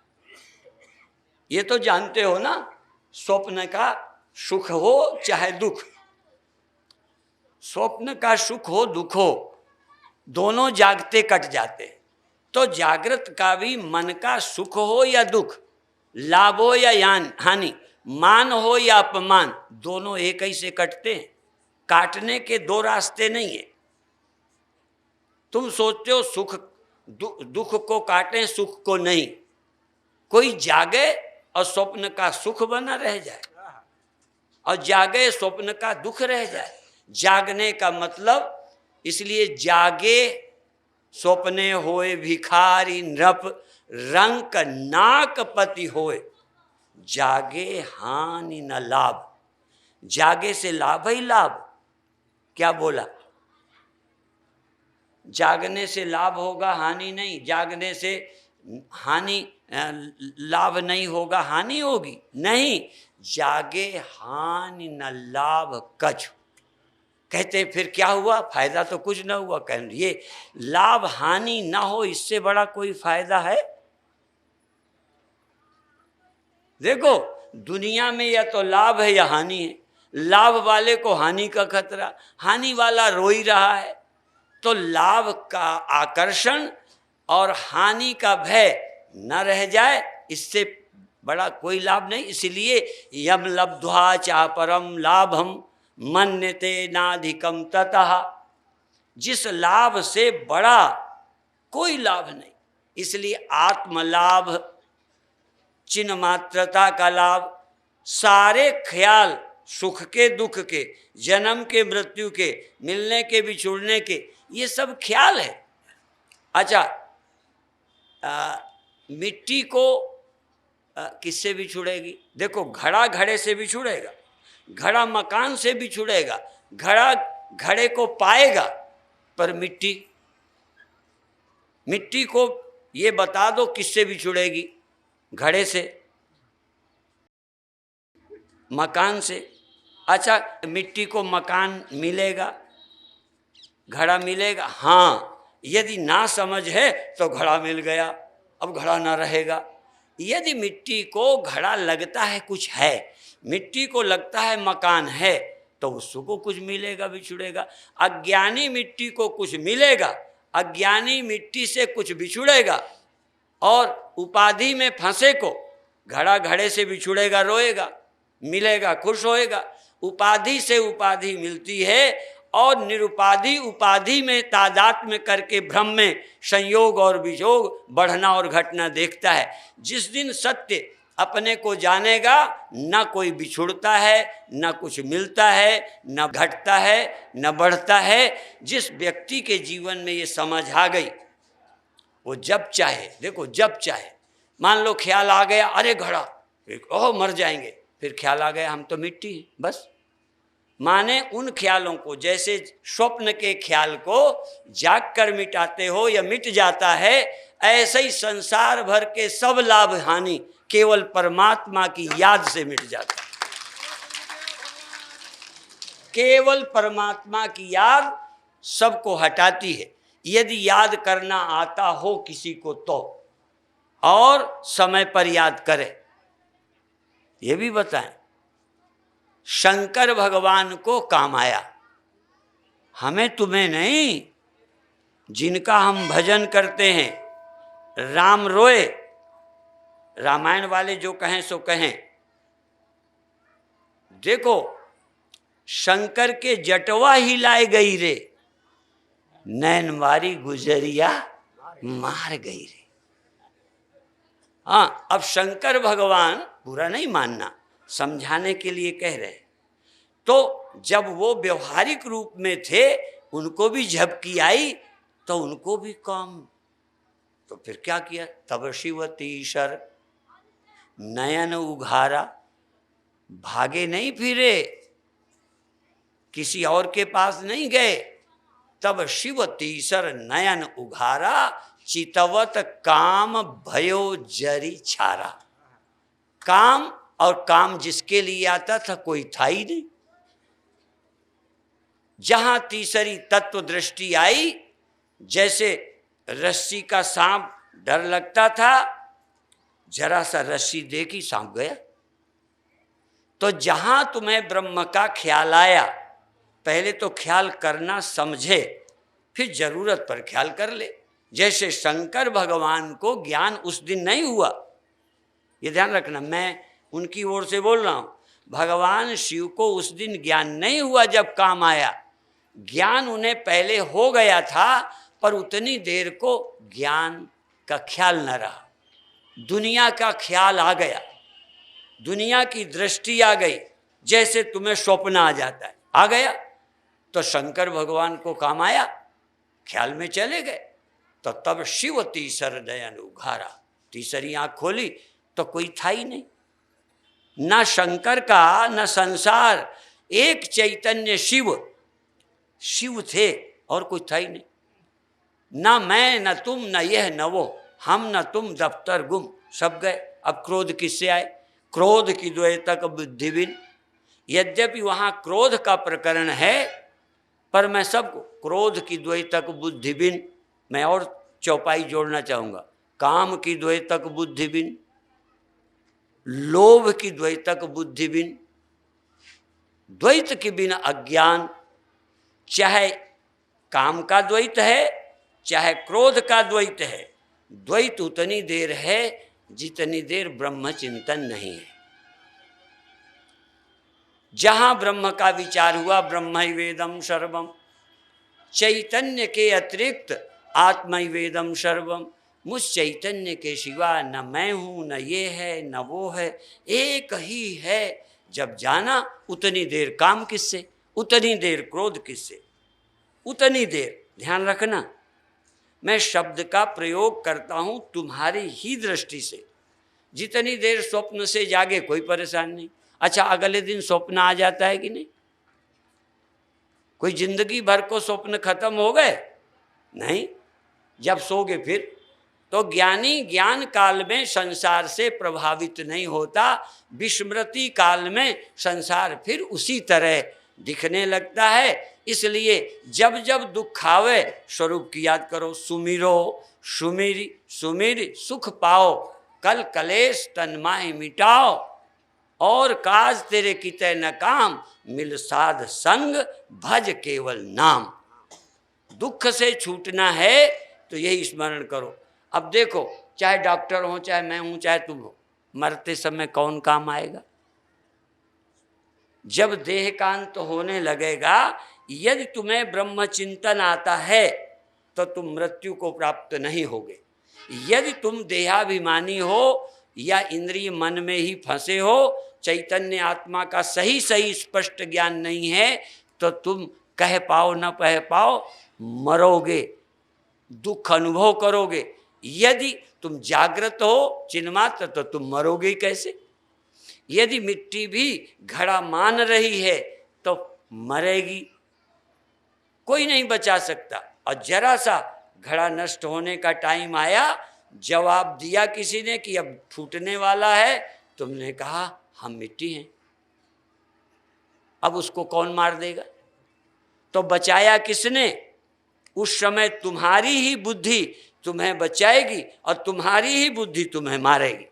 ये तो जानते हो ना, स्वप्न का सुख हो चाहे दुख, स्वप्न का सुख हो दुख हो, दोनों जागते कट जाते। तो जागृत का भी मन का सुख हो या दुख, लाभ हो या हानि, मान हो या अपमान, दोनों एक ही से कटते हैं। काटने के दो रास्ते नहीं है। तुम सोचते हो सुख दुख को काटें, सुख को नहीं। कोई जागे और स्वप्न का सुख बना रह जाए, और जागे स्वप्न का दुख रह जाए। जागने का मतलब, इसलिए जागे स्वप्ने होए भिखारी नृप, रंक नाक पति होए, जागे हानि न लाभ। जागे से लाभ ही लाभ। क्या बोला? जागने से लाभ होगा, हानि नहीं। जागने से हानि लाभ नहीं होगा, हानि होगी नहीं। जागे हानि न लाभ कछु। कहते फिर क्या हुआ? फायदा तो कुछ ना हुआ। कह ये लाभ हानि ना हो, इससे बड़ा कोई फायदा है? देखो दुनिया में या तो लाभ है या हानि है। लाभ वाले को हानि का खतरा, हानि वाला रो ही रहा है। तो लाभ का आकर्षण और हानि का भय न रह जाए, इससे बड़ा कोई लाभ नहीं। इसलिए यम लब्ध्वा चा परम लाभम मन्यते नाधिकम ततः, जिस लाभ से बड़ा कोई लाभ नहीं। इसलिए आत्मलाभ, चिन्ह मात्रता का लाभ, सारे ख्याल सुख के दुख के, जन्म के मृत्यु के, मिलने के बिछुड़ने के, ये सब ख्याल है। अच्छा, मिट्टी को किससे बिछुड़ेगी? देखो घड़ा घड़े से बिछुड़ेगा, घड़ा मकान से बिछुड़ेगा, घड़ा घड़े को पाएगा, पर मिट्टी को ये बता दो किससे बिछुड़ेगी? घड़े से, मकान से। अच्छा, मिट्टी को मकान मिलेगा, घड़ा मिलेगा? हाँ, यदि ना समझ है तो घड़ा मिल गया, अब घड़ा ना रहेगा। यदि मिट्टी को घड़ा लगता है कुछ है, मिट्टी को लगता है मकान है, तो उसको कुछ मिलेगा बिछुड़ेगा। अज्ञानी मिट्टी को कुछ मिलेगा, अज्ञानी मिट्टी से कुछ बिछुड़ेगा। और उपाधि में फंसे को घड़ा घड़े से बिछुड़ेगा, रोएगा, मिलेगा खुश होएगा। उपाधि से उपाधि मिलती है, और निरुपाधि उपाधि में तादात्म्य करके भ्रम में संयोग और वियोग, बढ़ना और घटना देखता है। जिस दिन सत्य अपने को जानेगा, न कोई बिछुड़ता है, न कुछ मिलता है, न घटता है, न बढ़ता है। जिस व्यक्ति के जीवन में ये समझ आ गई, वो जब चाहे, देखो जब चाहे, मान लो ख्याल आ गया, अरे घड़ा, ओह मर जाएंगे, फिर ख्याल आ गया हम तो मिट्टी हैं, बस। माने उन ख्यालों को, जैसे स्वप्न के ख्याल को जाग कर मिटाते हो या मिट जाता है, ऐसे ही संसार भर के सब लाभ हानि केवल परमात्मा की याद से मिट जाता है। केवल परमात्मा की याद सबको हटाती है। यदि याद करना आता हो किसी को तो, और समय पर याद करे। ये भी बताएं, शंकर भगवान को काम आया, हमें तुम्हें नहीं। जिनका हम भजन करते हैं, राम रोए, रामायण वाले जो कहें सो कहें। देखो शंकर के जटवा हिलाए गई रे, नैन मारी गुजरिया मार गई रे। हाँ, अब शंकर भगवान, बुरा नहीं मानना, समझाने के लिए कह रहे हैं। तो जब वो व्यवहारिक रूप में थे, उनको भी झपकी आई, तो उनको भी काम। तो फिर क्या किया? तब शिवती शर नयन उघारा, भागे नहीं फिरे, किसी और के पास नहीं गए। तब शिव तीसर नयन उघारा, चितवत काम भयो जरी छारा। काम, और काम जिसके लिए आता था कोई था ही नहीं। जहां तीसरी तत्व दृष्टि आई, जैसे रस्सी का सांप डर लगता था, जरा सा रस्सी देखी सांप गया। तो जहां तुम्हें ब्रह्म का ख्याल आया, पहले तो ख्याल करना समझे, फिर जरूरत पर ख्याल कर ले। जैसे शंकर भगवान को ज्ञान उस दिन नहीं हुआ, ये ध्यान रखना, मैं उनकी ओर से बोल रहा हूं। भगवान शिव को उस दिन ज्ञान नहीं हुआ जब काम आया, ज्ञान उन्हें पहले हो गया था, पर उतनी देर को ज्ञान का ख्याल न रहा, दुनिया का ख्याल आ गया, दुनिया की दृष्टि आ गई। जैसे तुम्हें स्वप्न आ जाता है, आ गया तो शंकर भगवान को काम आया, ख्याल में चले गए। तो तब शिव तीसर नयन उघारा, तीसरी आंख खोली तो कोई था ही नहीं, ना शंकर का न संसार, एक चैतन्य शिव, शिव थे और कोई था ही नहीं। ना मैं न तुम न यह न वो, हम न तुम दफ्तर गुम, सब गए। अब क्रोध किससे आए? क्रोध की द्वैतक बुद्धिविन। यद्यपि वहां क्रोध का प्रकरण है, पर मैं सबको क्रोध की द्वैतक बुद्धिविन, मैं और चौपाई जोड़ना चाहूंगा, काम की द्वैतक बुद्धिविन, लोभ की द्वैतक बुद्धिविन, द्वैत के बिना अज्ञान। चाहे काम का द्वैत है, चाहे क्रोध का द्वैत है, द्वैत उतनी देर है जितनी देर ब्रह्म चिंतन नहीं है। जहां ब्रह्म का विचार हुआ, ब्रह्मैवेदम सर्वम, चैतन्य के अतिरिक्त आत्मैवेदम सर्वम, मुझ चैतन्य के सिवा न मैं हूं, न ये है न वो है, एक ही है। जब जाना, उतनी देर काम किससे, उतनी देर क्रोध किससे, उतनी देर। ध्यान रखना, मैं शब्द का प्रयोग करता हूं तुम्हारी ही दृष्टि से। जितनी देर स्वप्न से जागे कोई परेशान नहीं। अच्छा, अगले दिन स्वप्न आ जाता है कि नहीं? कोई जिंदगी भर को स्वप्न खत्म हो गए? नहीं। जब सोगे फिर तो ज्ञानी ज्ञान काल में संसार से प्रभावित नहीं होता, विस्मृति काल में संसार फिर उसी तरह दिखने लगता है। इसलिए जब जब दुख आवे, स्वरूप की याद करो, सुमिरो सुमिरी सुमिर सुख पाओ, कल कलेश तन माहि मिटाओ, और काज तेरे किते न काम, मिल साध संग भज केवल नाम। दुख से छूटना है तो यही स्मरण करो। अब देखो, चाहे डॉक्टर हो, चाहे मैं हूं, चाहे तुम हो, मरते समय कौन काम आएगा? जब देहकांत होने लगेगा, यदि तुम्हें ब्रह्म चिंतन आता है तो तुम मृत्यु को प्राप्त नहीं होगे। यदि तुम देहाभिमानी हो या इंद्रिय मन में ही फंसे हो, चैतन्य आत्मा का सही सही स्पष्ट ज्ञान नहीं है, तो तुम कह पाओ न कह पाओ, मरोगे, दुख अनुभव करोगे। यदि तुम जागृत हो चिन्मात्र, तो तुम मरोगे कैसे? यदि मिट्टी भी घड़ा मान रही है तो मरेगी, कोई नहीं बचा सकता। और जरा सा घड़ा नष्ट होने का टाइम आया, जवाब दिया किसी ने कि अब फूटने वाला है, तुमने कहा हम मिट्टी हैं, अब उसको कौन मार देगा? तो बचाया किसने? उस समय तुम्हारी ही बुद्धि तुम्हें बचाएगी और तुम्हारी ही बुद्धि तुम्हें मारेगी।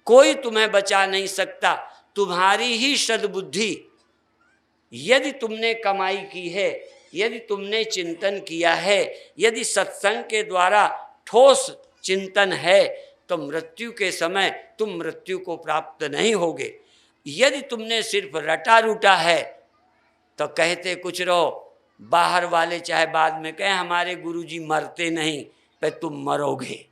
कोई तुम्हें बचा नहीं सकता, तुम्हारी ही सद्बुद्धि। यदि तुमने कमाई की है, यदि तुमने चिंतन किया है, यदि सत्संग के द्वारा ठोस चिंतन है, तो मृत्यु के समय तुम मृत्यु को प्राप्त नहीं होगे। यदि तुमने सिर्फ रटा रूटा है तो कहते कुछ रहो, बाहर वाले चाहे बाद में कहें हमारे गुरुजी मरते नहीं, पर तुम मरोगे।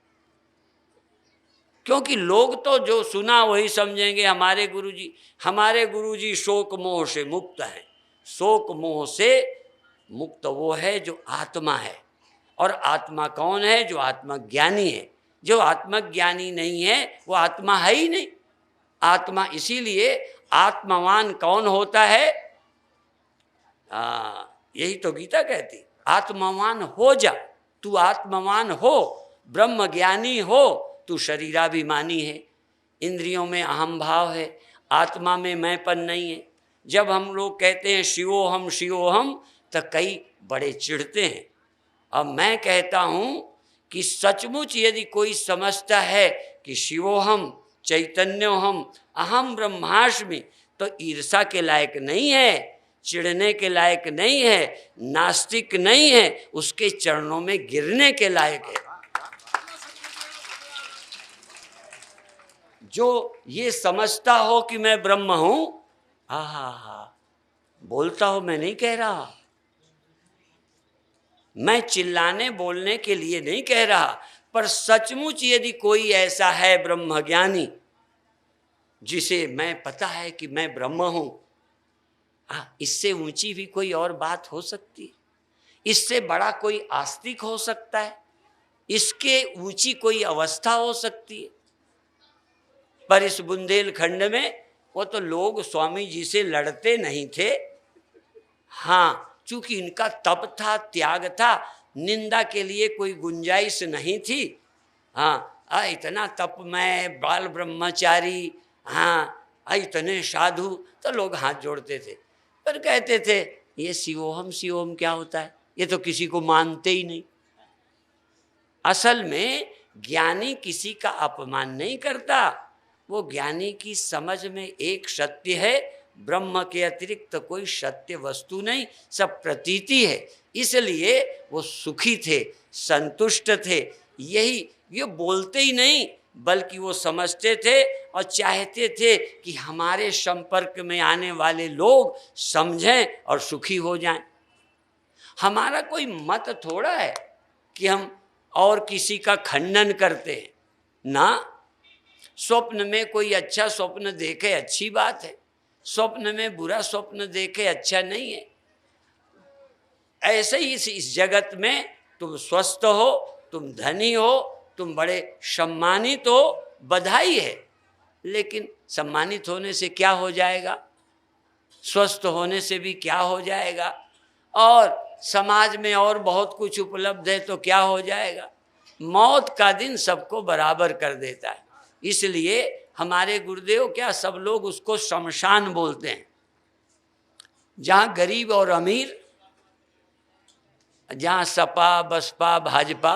क्योंकि लोग तो जो सुना वही समझेंगे हमारे गुरुजी शोक मोह से मुक्त हैं। शोक मोह से मुक्त वो है जो आत्मा है। और आत्मा कौन है? जो आत्मज्ञानी है। जो आत्मज्ञानी नहीं है वो आत्मा है ही नहीं। आत्मा, इसीलिए आत्मवान कौन होता है? यही तो गीता कहती, आत्मवान हो जा। तू आत्मवान हो, ब्रह्म ज्ञानी हो, तू शरीराभिमानी है, इंद्रियों में अहम भाव है, आत्मा में मैंपन नहीं है। जब हम लोग कहते हैं शिवोहम शिवोहम, तो कई बड़े चिढ़ते हैं। अब मैं कहता हूं कि सचमुच यदि कोई समझता है कि शिवोहम चैतन्योहम अहम ब्रह्मास्मि, तो ईर्षा के लायक नहीं है, चिढ़ने के लायक नहीं है, नास्तिक नहीं है, उसके चरणों में गिरने के लायक है। जो ये समझता हो कि मैं ब्रह्म हूं, हा, बोलता हो, मैं नहीं कह रहा, मैं चिल्लाने बोलने के लिए नहीं कह रहा, पर सचमुच यदि कोई ऐसा है ब्रह्मज्ञानी जिसे मैं पता है कि मैं ब्रह्म हूं, इससे ऊंची भी कोई और बात हो सकती है? इससे बड़ा कोई आस्तिक हो सकता है? इसके ऊंची कोई अवस्था हो सकती है? पर इस बुंदेलखंड में वो तो लोग स्वामी जी से लड़ते नहीं थे। हाँ, चूंकि इनका तप था, त्याग था, निंदा के लिए कोई गुंजाइश नहीं थी। हाँ, इतना तप में बाल ब्रह्मचारी, हाँ, इतने साधु, तो लोग हाथ जोड़ते थे, पर कहते थे ये शिवोहम शिवोहम क्या होता है, ये तो किसी को मानते ही नहीं। असल में ज्ञानी किसी का अपमान नहीं करता, वो ज्ञानी की समझ में एक सत्य है, ब्रह्म के अतिरिक्त तो कोई सत्य वस्तु नहीं, सब प्रतीति है। इसलिए वो सुखी थे, संतुष्ट थे। यही ये बोलते ही नहीं, बल्कि वो समझते थे और चाहते थे कि हमारे संपर्क में आने वाले लोग समझें और सुखी हो जाएं। हमारा कोई मत थोड़ा है कि हम और किसी का खंडन करते हैं ना। स्वप्न में कोई अच्छा स्वप्न देखे अच्छी बात है, स्वप्न में बुरा स्वप्न देखे अच्छा नहीं है। ऐसे ही इस जगत में तुम स्वस्थ हो, तुम धनी हो, तुम बड़े सम्मानित हो, बधाई है, लेकिन सम्मानित होने से क्या हो जाएगा, स्वस्थ होने से भी क्या हो जाएगा, और समाज में और बहुत कुछ उपलब्ध है तो क्या हो जाएगा। मौत का दिन सबको बराबर कर देता है। इसलिए हमारे गुरुदेव, क्या सब लोग उसको शमशान बोलते हैं, जहाँ गरीब और अमीर, जहाँ सपा बसपा भाजपा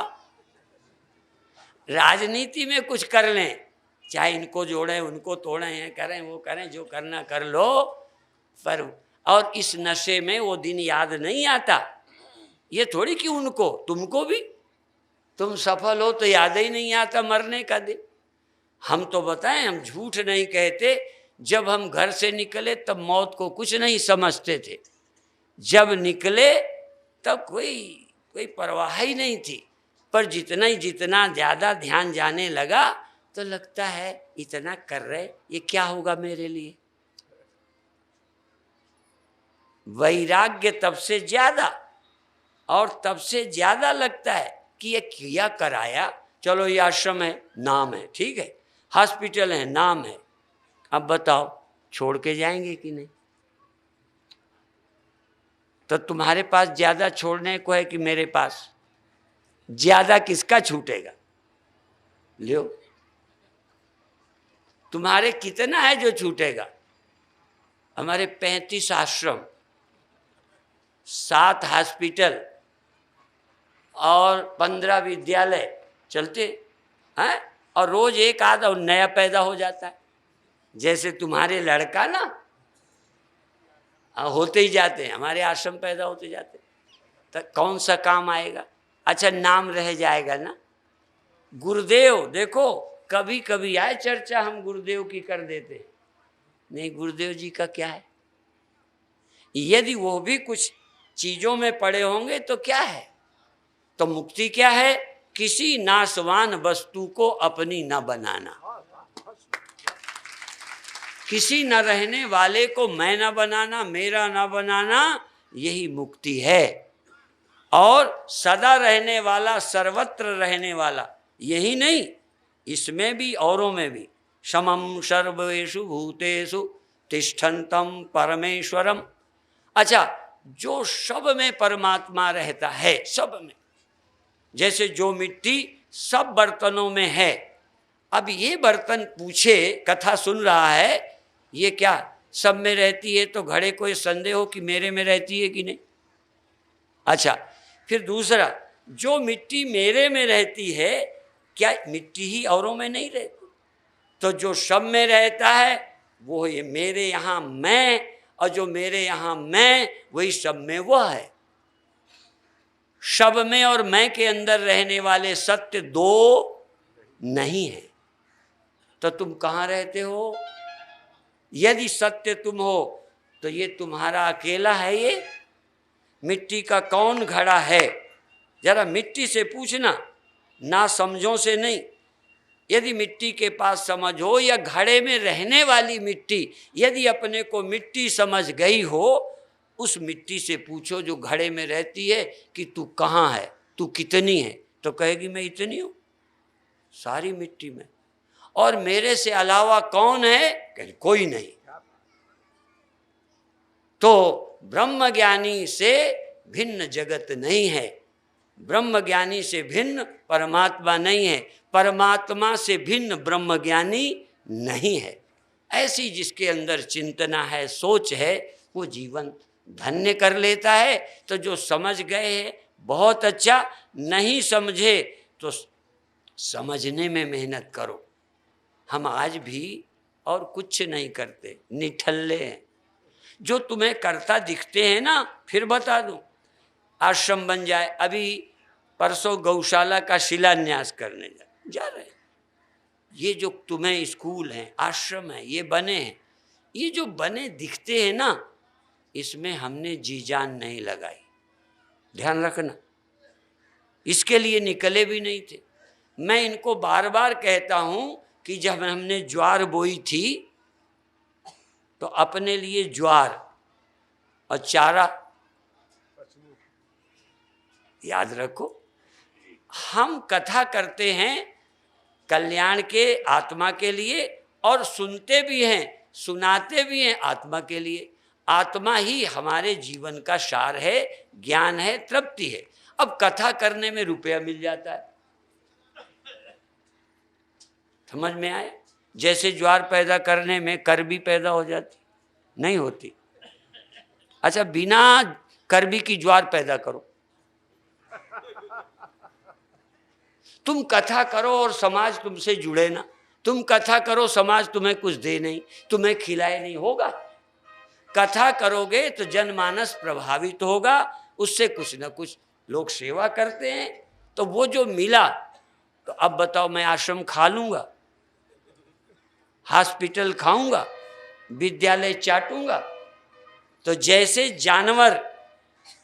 राजनीति में कुछ कर लें, चाहे इनको जोड़ें उनको तोड़ें, हैं करें वो करें, जो करना कर लो, पर और इस नशे में वो दिन याद नहीं आता। ये थोड़ी कि उनको, तुमको भी, तुम सफल हो तो याद ही नहीं आता मरने का दिन। हम तो बताएं, हम झूठ नहीं कहते, जब हम घर से निकले तब मौत को कुछ नहीं समझते थे, जब निकले तब कोई परवाह ही नहीं थी, पर जितना ज़्यादा ध्यान जाने लगा तो लगता है इतना कर रहे, ये क्या होगा मेरे लिए। वैराग्य तब से ज़्यादा, और तब से ज़्यादा लगता है कि ये किया कराया, चलो ये आश्रम है, नाम है, ठीक है, हॉस्पिटल है, नाम है, अब बताओ छोड़ के जाएंगे कि नहीं। तो तुम्हारे पास ज़्यादा छोड़ने को है कि मेरे पास ज़्यादा, किसका छूटेगा, लो तुम्हारे कितना है जो छूटेगा। हमारे 35 आश्रम, 7 हॉस्पिटल और 15 विद्यालय चलते हैं, और रोज एक आधा नया पैदा हो जाता है। जैसे तुम्हारे लड़का ना होते ही जाते हैं, हमारे आश्रम पैदा होते जाते, तो कौन सा काम आएगा। अच्छा, नाम रह जाएगा ना। गुरुदेव देखो, कभी कभी आए चर्चा हम गुरुदेव की कर देते, नहीं गुरुदेव जी का क्या है। यदि वो भी कुछ चीजों में पड़े होंगे तो क्या है, तो मुक्ति क्या है, किसी नाशवान वस्तु को अपनी न बनाना, किसी न रहने वाले को मैं न बनाना, मेरा न बनाना, यही मुक्ति है। और सदा रहने वाला, सर्वत्र रहने वाला, यही नहीं, इसमें भी औरों में भी, समम सर्वेषु भूतेषु तिष्ठन्तं परमेश्वरम। अच्छा, जो सब में परमात्मा रहता है, सब में, जैसे जो मिट्टी सब बर्तनों में है। अब ये बर्तन पूछे, कथा सुन रहा है, ये क्या सब में रहती है, तो घड़े को ये संदेह हो कि मेरे में रहती है कि नहीं। अच्छा, फिर दूसरा, जो मिट्टी मेरे में रहती है, क्या मिट्टी ही औरों में नहीं रहती? तो जो सब में रहता है वो ये मेरे यहाँ मैं, और जो मेरे यहाँ मैं वही सब में वह है। सब में और मैं के अंदर रहने वाले सत्य दो नहीं है। तो तुम कहाँ रहते हो? यदि सत्य तुम हो तो ये तुम्हारा अकेला है। ये मिट्टी का कौन घड़ा है? जरा मिट्टी से पूछना, ना समझों से नहीं। यदि मिट्टी के पास समझ हो, या घड़े में रहने वाली मिट्टी यदि अपने को मिट्टी समझ गई हो, उस मिट्टी से पूछो जो घड़े में रहती है कि तू कहाँ है, तू कितनी है? तो कहेगी मैं इतनी हूँ सारी मिट्टी में। और मेरे से अलावा कौन है? कहेगी कोई नहीं। तो ब्रह्म ज्ञानी से भिन्न जगत नहीं है, ब्रह्म ज्ञानी से भिन्न परमात्मा नहीं है, परमात्मा से भिन्न ब्रह्म ज्ञानी नहीं है। ऐसी जिसके अंदर चिंतना है, सोच है, वो जीवन धन्य कर लेता है। तो जो समझ गए हैं बहुत अच्छा, नहीं समझे तो समझने में मेहनत करो। हम आज भी और कुछ नहीं करते, निठल्ले हैं। जो तुम्हें करता दिखते हैं ना, फिर बता दूं, आश्रम बन जाए। अभी परसों गौशाला का शिलान्यास करने जा रहे हैं। ये जो तुम्हें स्कूल हैं, आश्रम है, ये बने हैं, ये जो बने दिखते हैं ना, इसमें हमने जी जान नहीं लगाई। ध्यान रखना, इसके लिए निकले भी नहीं थे। मैं इनको बार बार कहता हूं कि जब हमने ज्वार बोई थी तो अपने लिए ज्वार और चारा याद रखो। हम कथा करते हैं कल्याण के, आत्मा के लिए, और सुनते भी हैं, सुनाते भी हैं आत्मा के लिए। आत्मा ही हमारे जीवन का सार है, ज्ञान है, तृप्ति है। अब कथा करने में रुपया मिल जाता है, समझ में आया? जैसे ज्वार पैदा करने में करबी पैदा हो जाती, नहीं होती। अच्छा, बिना करबी की ज्वार पैदा करो, तुम कथा करो और समाज तुमसे जुड़े ना। तुम कथा करो, समाज तुम्हें कुछ दे नहीं, तुम्हें खिलाए नहीं, होगा? कथा करोगे तो जनमानस प्रभावित होगा, उससे कुछ ना कुछ लोग सेवा करते हैं। तो वो जो मिला, तो अब बताओ, मैं आश्रम खा लूंगा, हॉस्पिटल खाऊंगा, विद्यालय चाटूंगा? तो जैसे जानवर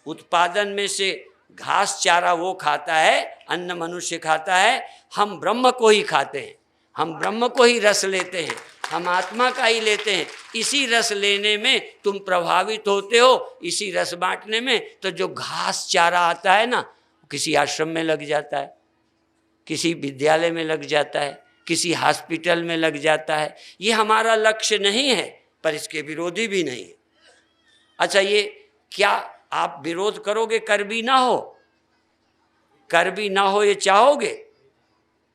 उत्पादन में से घास चारा वो खाता है, अन्न मनुष्य खाता है, हम ब्रह्म को ही खाते हैं, हम ब्रह्म को ही रस लेते हैं, हम आत्मा का ही लेते हैं। इसी रस लेने में तुम प्रभावित होते हो, इसी रस बांटने में। तो जो घास चारा आता है ना, किसी आश्रम में लग जाता है, किसी विद्यालय में लग जाता है, किसी हॉस्पिटल में लग जाता है। ये हमारा लक्ष्य नहीं है, पर इसके विरोधी भी नहीं है। अच्छा, ये क्या आप विरोध करोगे करबी ना हो? करबी ना हो ये चाहोगे?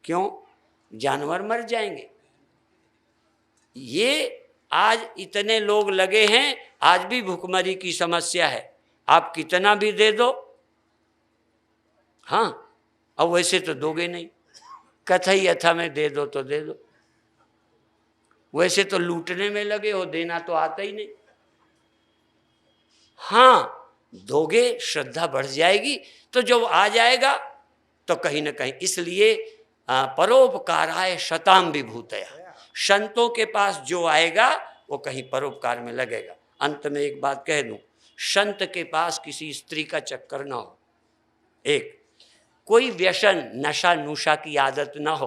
क्यों? जानवर मर जाएंगे। ये आज इतने लोग लगे हैं, आज भी भुखमरी की समस्या है। आप कितना भी दे दो, हाँ, अब वैसे तो दोगे नहीं, कथई यथा में दे दो तो दे दो। वैसे तो लूटने में लगे हो, देना तो आता ही नहीं। हाँ, दोगे, श्रद्धा बढ़ जाएगी, तो जब आ जाएगा तो कहीं ना कहीं। इसलिए परोपकाराय शताम विभूतया, संतों के पास जो आएगा वो कहीं परोपकार में लगेगा। अंत में एक बात कह दूं, संत के पास किसी स्त्री का चक्कर ना हो, एक कोई व्यसन, नशा नुशा की आदत ना हो,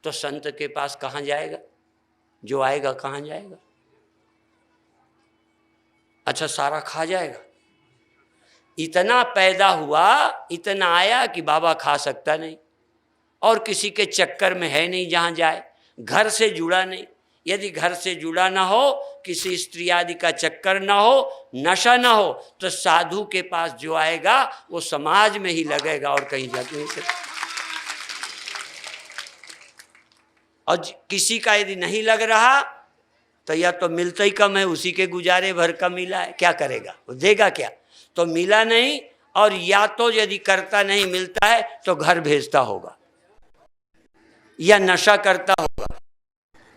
तो संत के पास कहाँ जाएगा? जो आएगा कहाँ जाएगा? अच्छा, सारा खा जाएगा। इतना पैदा हुआ, इतना आया कि बाबा खा सकता नहीं, और किसी के चक्कर में है नहीं जहाँ जाए, घर से जुड़ा नहीं। यदि घर से जुड़ा ना हो, किसी स्त्री आदि का चक्कर ना हो, नशा ना हो, तो साधु के पास जो आएगा वो समाज में ही लगेगा और कहीं जाके नहीं सकता। और किसी का यदि नहीं लग रहा तो या तो मिलता ही कम है, उसी के गुजारे भर का मिला है, क्या करेगा वो? देगा क्या? तो मिला नहीं, और या तो यदि करता नहीं मिलता है तो घर भेजता होगा या नशा करता होगा।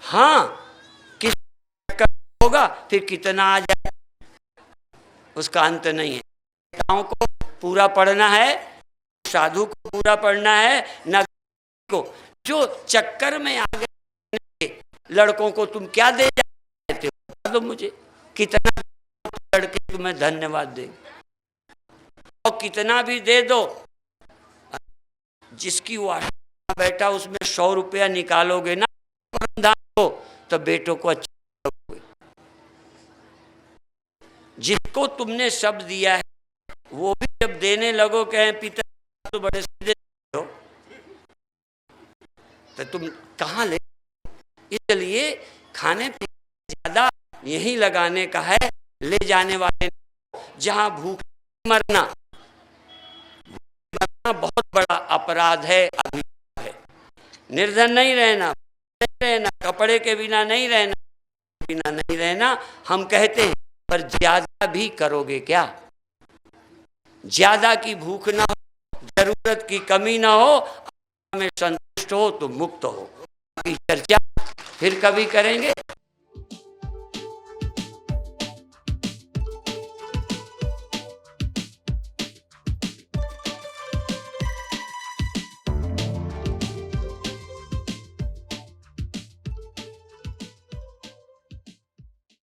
हाँ, किस होगा फिर कितना आ जाए उसका अंत नहीं है। नेताओं को पूरा पढ़ना है, साधु को पूरा पढ़ना है, न को जो चक्कर में आ गए लड़कों को तुम क्या दे जाते हो, बता दो मुझे। कितना लड़के तुम्हें धन्यवाद दे और कितना भी दे दो, जिसकी वो आशा बैठा उसमें 100 रुपया निकालोगे ना को, तो बेटों को अच्छा लगोगे। जिसको तुमने सब दिया है वो भी जब देने लगो कहे पिता तो बड़े सीधे हो, तो तुम कहाँ ले। इसलिए खाने पीने ज्यादा यही लगाने का है, ले जाने वाले जहां भूख मरना बहुत बड़ा अपराध है, अभिशाप है। निर्धन नहीं रहना, कपड़े के बिना नहीं रहना हम कहते हैं, पर ज्यादा भी करोगे क्या? ज्यादा की भूख ना हो, जरूरत की कमी ना हो, में संतुष्ट हो तो मुक्त हो। चर्चा फिर कभी करेंगे।